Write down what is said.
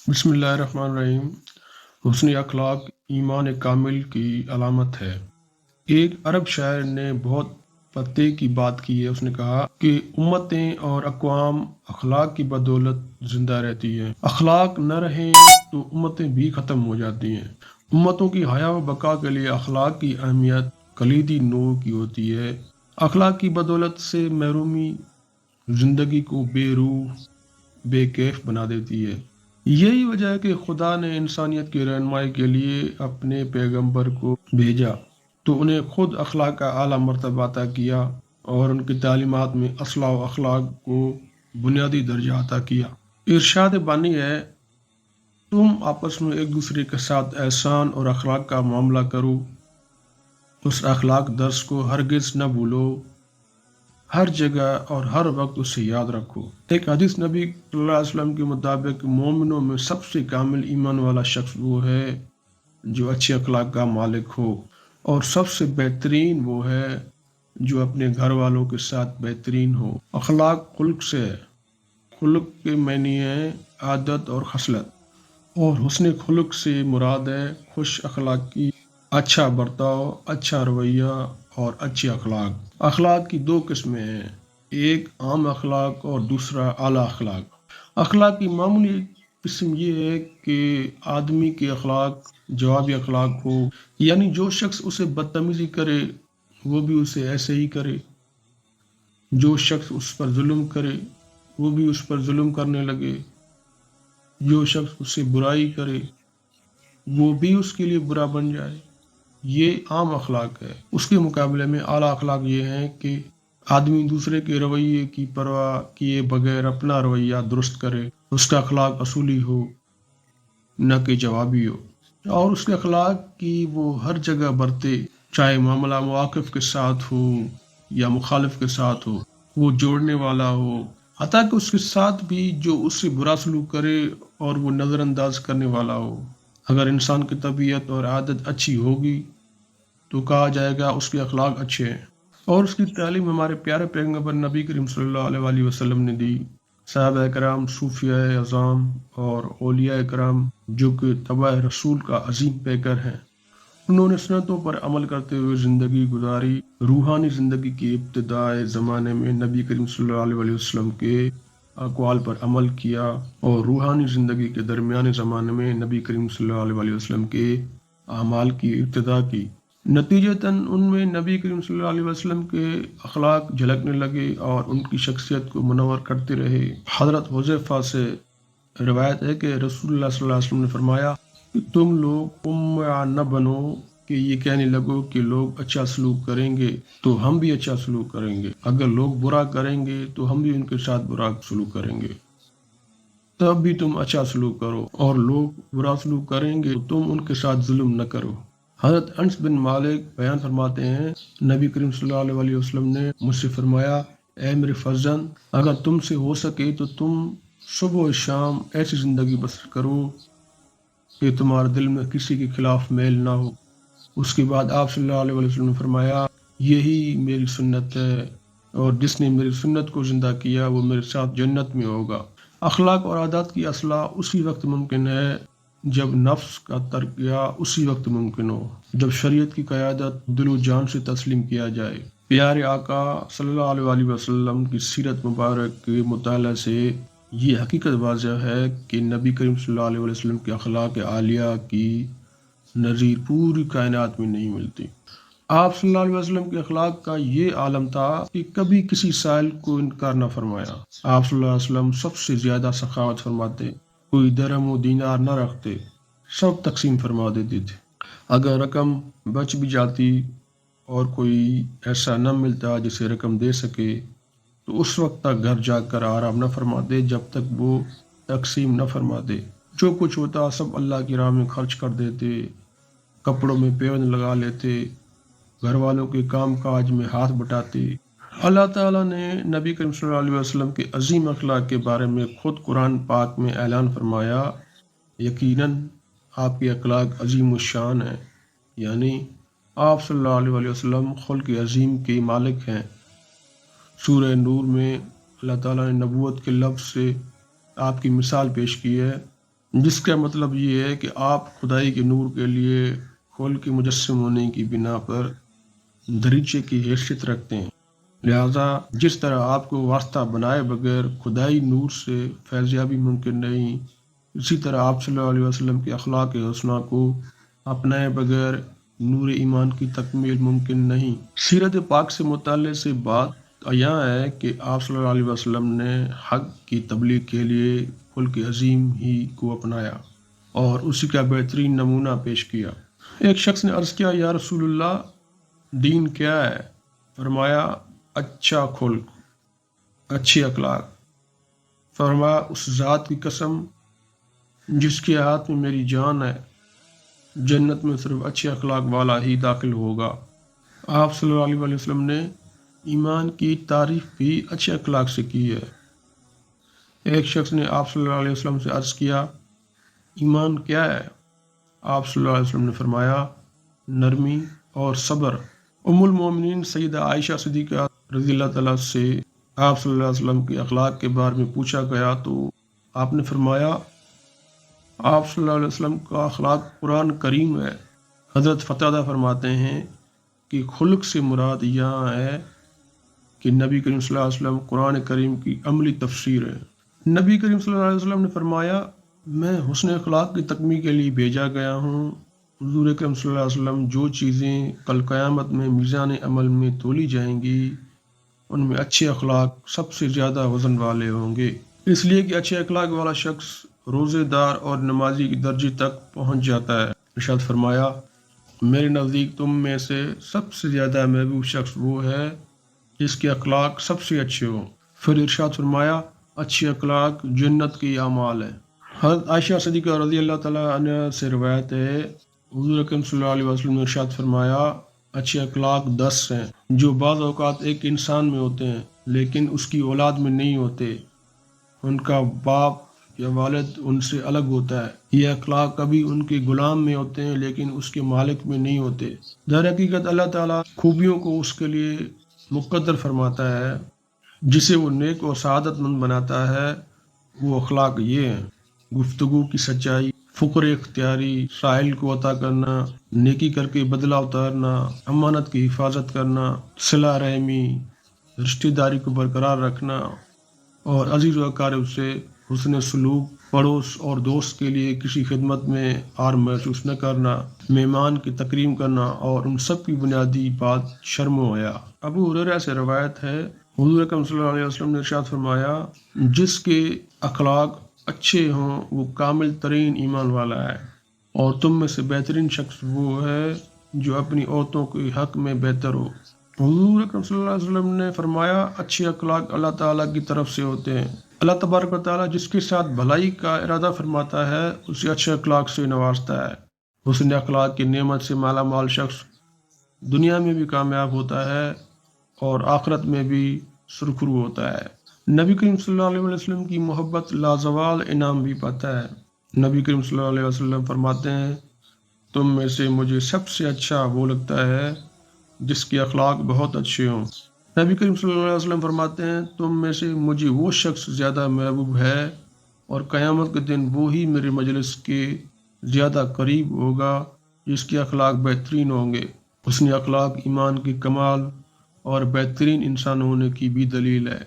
بسم اللہ الرحمن الرحیم۔ حسن اخلاق ایمان کامل کی علامت ہے۔ ایک عرب شاعر نے بہت پتے کی بات کی ہے۔ اس نے کہا کہ امتیں اور اقوام اخلاق کی بدولت زندہ رہتی ہیں، اخلاق نہ رہیں تو امتیں بھی ختم ہو جاتی ہیں۔ امتوں کی حیا و بقا کے لیے اخلاق کی اہمیت کلیدی نور کی ہوتی ہے۔ اخلاق کی بدولت سے محرومی زندگی کو بے روح بے کیف بنا دیتی ہے۔ یہی وجہ ہے کہ خدا نے انسانیت کی رہنمائی کے لیے اپنے پیغمبر کو بھیجا تو انہیں خود اخلاق کا اعلیٰ مرتبہ عطا کیا اور ان کی تعلیمات میں اصلاح و اخلاق کو بنیادی درجہ عطا کیا۔ ارشاد بانی ہے، تم آپس میں ایک دوسرے کے ساتھ احسان اور اخلاق کا معاملہ کرو، اس اخلاق درس کو ہرگز نہ بھولو، ہر جگہ اور ہر وقت اسے یاد رکھو۔ ایک حدیث نبی صلی اللہ علیہ وسلم کے مطابق مومنوں میں سب سے کامل ایمان والا شخص وہ ہے جو اچھے اخلاق کا مالک ہو، اور سب سے بہترین وہ ہے جو اپنے گھر والوں کے ساتھ بہترین ہو۔ اخلاق خلق سے ہے۔ خلق کے معنی ہے عادت اور خصلت، اور حسن خلق سے مراد ہے خوش اخلاقی، اچھا برتاؤ، اچھا رویہ اور اچھے اخلاق۔ اخلاق کی دو قسمیں ہیں، ایک عام اخلاق اور دوسرا اعلیٰ اخلاق۔ اخلاق کی معمولی قسم یہ ہے کہ آدمی کے اخلاق جوابی اخلاق ہو، یعنی جو شخص اسے بدتمیزی کرے وہ بھی اسے ایسے ہی کرے، جو شخص اس پر ظلم کرے وہ بھی اس پر ظلم کرنے لگے، جو شخص اس سے برائی کرے وہ بھی اس کے لیے برا بن جائے۔ یہ عام اخلاق ہے۔ اس کے مقابلے میں اعلیٰ اخلاق یہ ہیں کہ آدمی دوسرے کے رویے کی پرواہ کیے بغیر اپنا رویہ درست کرے، اس کا اخلاق اصولی ہو نہ کہ جوابی ہو، اور اس کے اخلاق کی وہ ہر جگہ برتے، چاہے معاملہ مواقف کے ساتھ ہو یا مخالف کے ساتھ ہو، وہ جوڑنے والا ہو، حتیٰ کہ اس کے ساتھ بھی جو اس سے برا سلوک کرے اور وہ نظر انداز کرنے والا ہو۔ اگر انسان کی طبیعت اور عادت اچھی ہوگی تو کہا جائے گا اس کے اخلاق اچھے ہیں، اور اس کی تعلیم ہمارے پیارے پیغمبر نبی کریم صلی اللہ علیہ وآلہ وسلم نے دی۔ صحابہ کرام، صوفیاء اعظام اور اولیاء کرام جو کہ تبع رسول کا عظیم پیکر ہیں، انہوں نے سنتوں پر عمل کرتے ہوئے زندگی گزاری۔ روحانی زندگی کی ابتدائی زمانے میں نبی کریم صلی اللہ علیہ وآلہ وسلم کے اقوال پر عمل کیا، اور روحانی زندگی کے درمیانے زمانے میں نبی کریم صلی اللہ علیہ وآلہ وسلم کے اعمال کی ابتدا کی۔ نتیجتاً ان میں نبی کریم صلی اللہ علیہ وسلم کے اخلاق جھلکنے لگے اور ان کی شخصیت کو منور کرتے رہے۔ حضرت حذیفہ سے روایت ہے کہ رسول اللہ صلی اللہ علیہ وسلم نے فرمایا کہ تم لوگ نہ بنو کہ یہ کہنے لگو کہ لوگ اچھا سلوک کریں گے تو ہم بھی اچھا سلوک کریں گے، اگر لوگ برا کریں گے تو ہم بھی ان کے ساتھ برا سلوک کریں گے، تب بھی تم اچھا سلوک کرو، اور لوگ برا سلوک کریں گے تو تم ان کے ساتھ ظلم نہ کرو۔ حضرت انس بن مالک بیان فرماتے ہیں، نبی کریم صلی اللہ علیہ وآلہ وسلم نے مجھ سے فرمایا، اے میرے فرزند، اگر تم سے ہو سکے تو تم صبح و شام ایسی زندگی بسر کرو کہ تمہارے دل میں کسی کے خلاف میل نہ ہو۔ اس کے بعد آپ صلی اللہ علیہ وآلہ وسلم نے فرمایا، یہی میری سنت ہے، اور جس نے میری سنت کو زندہ کیا وہ میرے ساتھ جنت میں ہوگا۔ اخلاق اور عادات کی اصلاح اسی وقت ممکن ہے جب نفس کا ترکیہ اسی وقت ممکن ہو، جب شریعت کی قیادت دل و جان سے تسلیم کیا جائے۔ پیارے آقا صلی اللہ علیہ وآلہ وسلم کی سیرت مبارک کے مطالعہ سے یہ حقیقت واضح ہے کہ نبی کریم صلی اللہ علیہ وسلم کے اخلاق عالیہ کی نظیر پوری کائنات میں نہیں ملتی۔ آپ صلی اللہ علیہ وسلم کے اخلاق کا یہ عالم تھا کہ کبھی کسی سائل کو انکار نہ فرمایا۔ آپ صلی اللہ علیہ وسلم سب سے زیادہ سخاوت فرماتے، کوئی درہم و دینار نہ رکھتے، سب تقسیم فرما دیتے تھے۔ اگر رقم بچ بھی جاتی اور کوئی ایسا نہ ملتا جسے رقم دے سکے تو اس وقت تک گھر جا کر آرام نہ فرماتے جب تک وہ تقسیم نہ فرماتے۔ جو کچھ ہوتا سب اللہ کی راہ میں خرچ کر دیتے، کپڑوں میں پیوند لگا لیتے، گھر والوں کے کام کاج میں ہاتھ بٹاتے۔ اللہ تعالیٰ نے نبی کریم صلی اللہ علیہ وسلم کے عظیم اخلاق کے بارے میں خود قرآن پاک میں اعلان فرمایا، یقیناً آپ کے اخلاق عظیم الشان ہیں، یعنی آپ صلی اللہ علیہ وآلہ وسلم خلق عظیم کے مالک ہیں۔ سورہ نور میں اللہ تعالیٰ نے نبوت کے لفظ سے آپ کی مثال پیش کی ہے، جس کا مطلب یہ ہے کہ آپ خدائی کے نور کے لیے کھول کے مجسم ہونے کی بنا پر دریچے کی حیثیت رکھتے ہیں۔ لہذا جس طرح آپ کو واسطہ بنائے بغیر خدائی نور سے فیضیابی ممکن نہیں، اسی طرح آپ صلی اللہ علیہ وسلم کے اخلاق حسنہ کو اپنائے بغیر نور ایمان کی تکمیل ممکن نہیں۔ سیرت پاک سے متعلق سے بات یہاں ہے کہ آپ صلی اللہ علیہ وسلم نے حق کی تبلیغ کے لیے خلق عظیم ہی کو اپنایا اور اسی کا بہترین نمونہ پیش کیا۔ ایک شخص نے عرض کیا، یا رسول اللہ، دین کیا ہے؟ فرمایا، اچھا خلق، اچھے اخلاق۔ فرمایا، اس ذات کی قسم جس کے ہاتھ میں میری جان ہے، جنت میں صرف اچھے اخلاق والا ہی داخل ہوگا۔ آپ صلی اللہ علیہ وسلم نے ایمان کی تعریف بھی اچھے اخلاق سے کی ہے۔ ایک شخص نے آپ صلی اللہ علیہ وسلم سے عرض کیا، ایمان کیا ہے؟ آپ صلی اللہ علیہ وسلم نے فرمایا، نرمی اور صبر۔ ام المومنین سیدہ عائشہ صدیقہ رضی اللہ تعالیٰ سے آپ صلی اللہ علیہ وسلم کے اخلاق کے بارے میں پوچھا گیا تو آپ نے فرمایا، آپ صلی اللہ علیہ وسلم کا اخلاق قرآن کریم ہے۔ حضرت فتادہ فرماتے ہیں کہ خلق سے مراد یہاں ہے کہ نبی کریم صلی اللہ علیہ وسلم قرآن کریم کی عملی تفسیر ہے۔ نبی کریم صلی اللہ علیہ وسلم نے فرمایا، میں حسن اخلاق کی تکمیل کے لیے بھیجا گیا ہوں۔ حضور اکرم صلی اللہ علیہ وسلم جو چیزیں کل قیامت میں میزان عمل میں تولی جائیں گی، ان میں اچھے اخلاق سب سے زیادہ وزن والے ہوں گے، اس لیے کہ اچھے اخلاق والا شخص روزے دار اور نمازی کی درجے تک پہنچ جاتا ہے۔ ارشاد فرمایا، میرے نزدیک تم میں سے سب سے زیادہ محبوب شخص وہ ہے جس کے اخلاق سب سے اچھے ہوں۔ پھر ارشاد فرمایا، اچھے اخلاق جنت کی اعمال ہے۔ حضرت عائشہ صدیقہ رضی اللہ تعالیٰ عنہ سے روایت ہے، حضور اکرم صلی اللہ علیہ وسلم نے ارشاد فرمایا، اچھے اخلاق 10 ہیں جو بعض اوقات ایک انسان میں ہوتے ہیں لیکن اس کی اولاد میں نہیں ہوتے۔ ان کا باپ یا والد ان سے الگ ہوتا ہے۔ یہ اخلاق کبھی ان کے غلام میں ہوتے ہیں لیکن اس کے مالک میں نہیں ہوتے۔ در حقیقت اللہ تعالیٰ خوبیوں کو اس کے لیے مقدر فرماتا ہے، جسے وہ نیک اور سعادت مند بناتا ہے۔ وہ اخلاق یہ ہیں: گفتگو کی سچائی، فقر اختیاری، سائل کو عطا کرنا، نیکی کر کے بدلہ اتارنا، امانت کی حفاظت کرنا، صلہ رحمی، رشتہ داری کو برقرار رکھنا اور عزیز و اقارب سے حسن سلوک، پڑوس اور دوست کے لیے کسی خدمت میں عار محسوس نہ کرنا، مہمان کی تکریم کرنا، اور ان سب کی بنیادی بات شرم و حیا۔ ابو ہریرہ سے روایت ہے، حضور اکرم صلی اللہ علیہ وسلم نے ارشاد فرمایا، جس کے اخلاق اچھے ہوں وہ کامل ترین ایمان والا ہے، اور تم میں سے بہترین شخص وہ ہے جو اپنی عورتوں کے حق میں بہتر ہو۔ حضور اکرم صلی اللہ علیہ وسلم نے فرمایا، اچھے اخلاق اللہ تعالیٰ کی طرف سے ہوتے ہیں۔ اللہ تبارک و تعالیٰ جس کے ساتھ بھلائی کا ارادہ فرماتا ہے اسے اچھے اخلاق سے نوازتا ہے۔ حسن اخلاق کی نعمت سے مالا مال شخص دنیا میں بھی کامیاب ہوتا ہے اور آخرت میں بھی سرخرو ہوتا ہے۔ نبی کریم صلی اللہ علیہ وسلم کی محبت لازوال انعام بھی پاتا ہے۔ نبی کریم صلی اللہ علیہ وسلم فرماتے ہیں، تم میں سے مجھے سب سے اچھا وہ لگتا ہے جس کے اخلاق بہت اچھے ہوں۔ نبی کریم صلی اللہ علیہ وسلم فرماتے ہیں، تم میں سے مجھے وہ شخص زیادہ محبوب ہے اور قیامت کے دن وہی میرے مجلس کے زیادہ قریب ہوگا جس کے اخلاق بہترین ہوں گے۔ حسن اخلاق ایمان کی کمال اور بہترین انسان ہونے کی بھی دلیل ہے۔